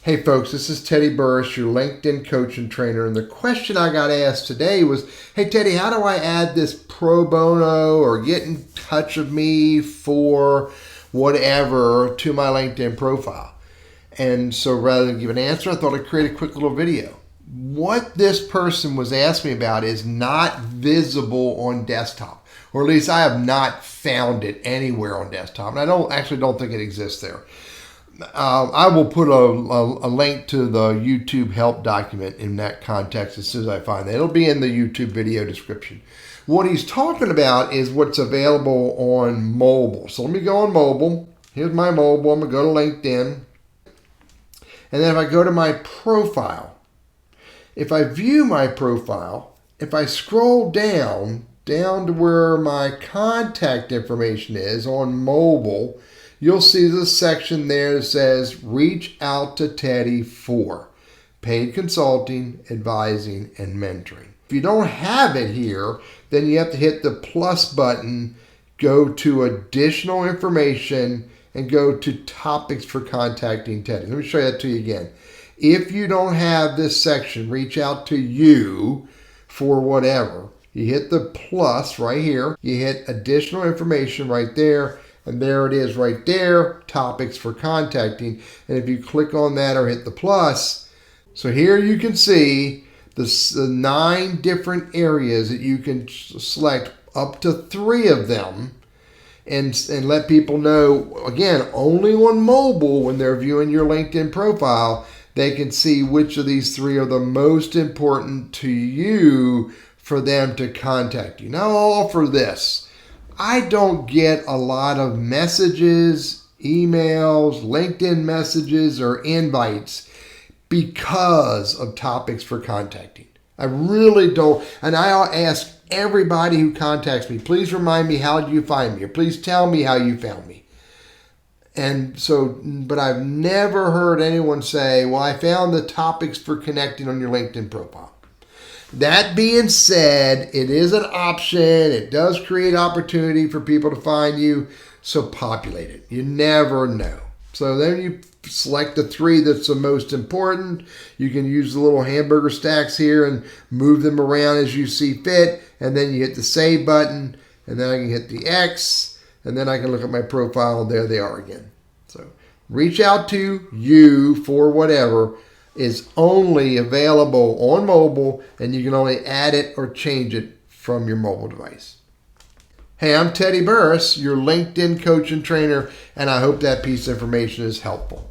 Hey folks, this is Teddy Burriss, your LinkedIn coach and trainer. And the question I got asked today was, hey Teddy, how do I add this pro bono or get in touch with me for whatever to my LinkedIn profile? And so rather than give an answer, I thought I'd create a quick little video. What this person was asking me about is not visible on desktop, or at least I have not found it anywhere on desktop. And I don't think it exists there. I will put a link to the YouTube help document in that context as soon as I find it. It'll be in the YouTube video description. What he's talking about is what's available on mobile. So let me go on mobile. Here's my mobile. I'm going to go to LinkedIn. And then if I go to my profile, if I view my profile, if I scroll down to where my contact information is on mobile, you'll see the section there that says reach out to Teddy for paid consulting, advising, and mentoring. If you don't have it here, then you have to hit the plus button, go to additional information, and go to topics for contacting Teddy. Let me show that to you again. If you don't have this section, reach out to you for whatever, you hit the plus right here, you hit additional information right there, and there it is right there, topics for contacting. And if you click on that or hit the plus, so here you can see the 9 different areas that you can select, up to 3 of them, and let people know, again, only on mobile when they're viewing your LinkedIn profile, they can see which of these 3 are the most important to you for them to contact you. Now I'll offer this. I don't get a lot of messages, emails, LinkedIn messages, or invites because of topics for contacting. I really don't. And I ask everybody who contacts me, please remind me how you find me, or please tell me how you found me. And so, but I've never heard anyone say, well, I found the topics for connecting on your LinkedIn profile. That being said, it is an option. It does create opportunity for people to find you, so populate it. You never know. So then you select the 3 that's the most important. You can use the little hamburger stacks here and move them around as you see fit. And then you hit the save button, and then I can hit the X, and then I can look at my profile, and there they are again. So reach out to you for whatever is only available on mobile, and you can only add it or change it from your mobile device. Hey, I'm Teddy Burriss, your LinkedIn coach and trainer, and I hope that piece of information is helpful.